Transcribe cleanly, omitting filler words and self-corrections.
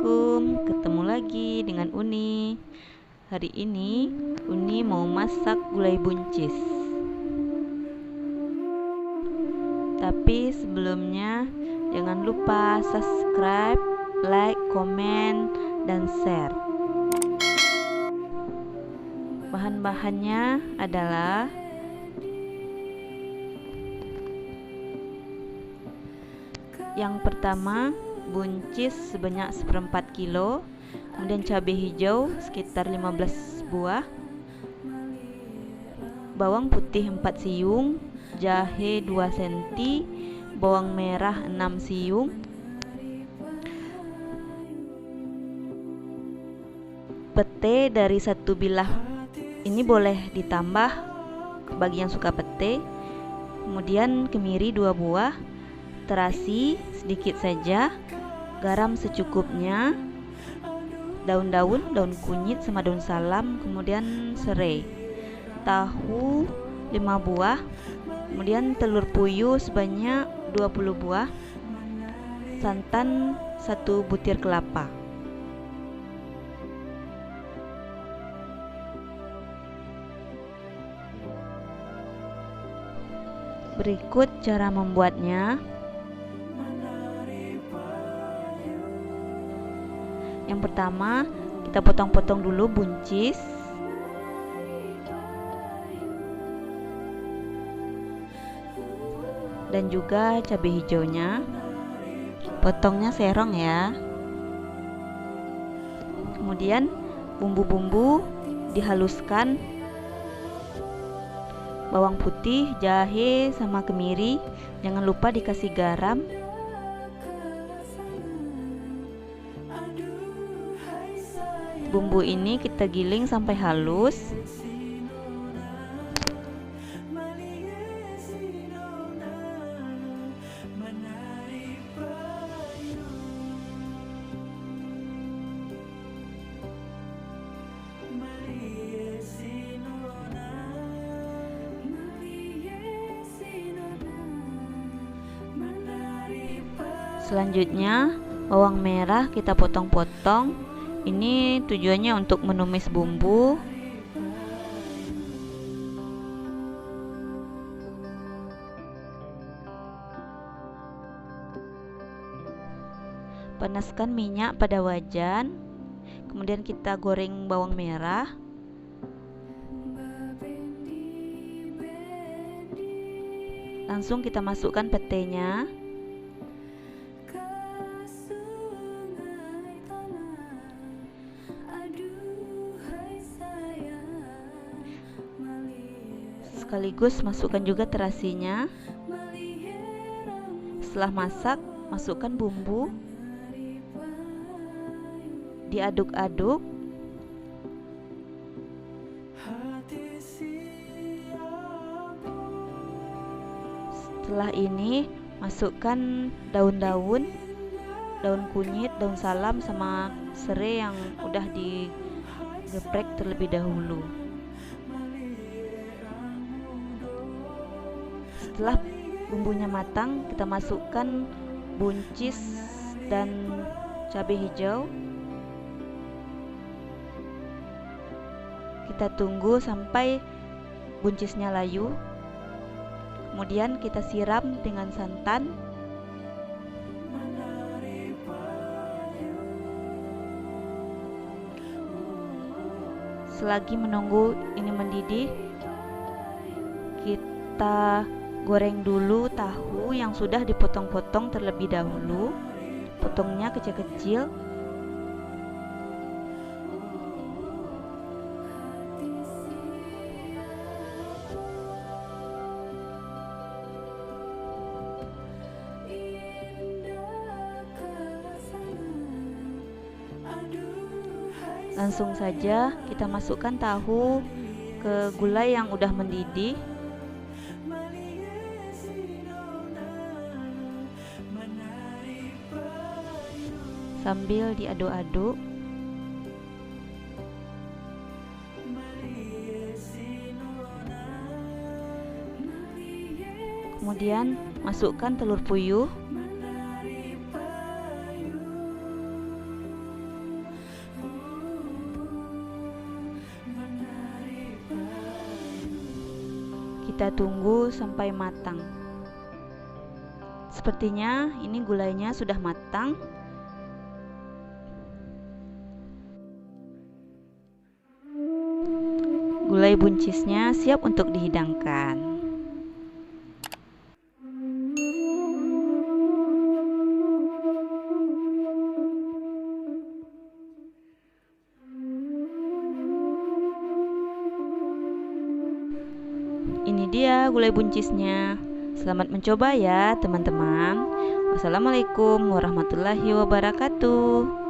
Assalamualaikum, ketemu lagi dengan Uni. Hari ini Uni mau masak gulai buncis. Tapi sebelumnya jangan lupa subscribe, like, komen, dan share. Bahan-bahannya adalah yang pertama, buncis sebanyak 1/4 kilo, kemudian cabai hijau sekitar 15 buah, bawang putih 4 siung, jahe 2 cm, bawang merah 6 siung, pete dari 1 bilah, ini boleh ditambah bagi yang suka pete, kemudian kemiri 2 buah, terasi sedikit saja, garam secukupnya, daun kunyit sama daun salam, kemudian serai, tahu 5 buah, kemudian telur puyuh sebanyak 20 buah, santan 1 butir kelapa. Berikut cara membuatnya. Yang pertama, kita potong-potong dulu buncis. Dan juga cabai hijaunya. Potongnya serong ya. Kemudian bumbu-bumbu dihaluskan. Bawang putih, jahe, sama kemiri. Jangan lupa dikasih garam. Bumbu ini kita giling sampai halus. Selanjutnya, bawang merah kita potong-potong. Ini tujuannya untuk menumis bumbu. Panaskan minyak pada wajan. Kemudian kita goreng bawang merah. Langsung kita masukkan petenya. Sekaligus masukkan juga terasinya. Setelah masak, masukkan bumbu, diaduk-aduk. Setelah ini, masukkan daun kunyit, daun salam, sama serai yang udah digeprek terlebih dahulu. Setelah bumbunya matang, kita masukkan buncis dan cabai hijau. Kita tunggu sampai buncisnya layu. Kemudian kita siram dengan santan. Selagi menunggu ini mendidih, kita goreng dulu tahu yang sudah dipotong-potong terlebih dahulu. Potongnya kecil-kecil. Langsung saja kita masukkan tahu ke gulai yang udah mendidih. Sambil diaduk-aduk. Kemudian masukkan telur puyuh. kita tunggu sampai matang. Sepertinya ini gulainya sudah matang. Gulai buncisnya siap untuk dihidangkan. Ini dia gulai buncisnya. Selamat mencoba ya teman-teman. Wassalamualaikum warahmatullahi wabarakatuh.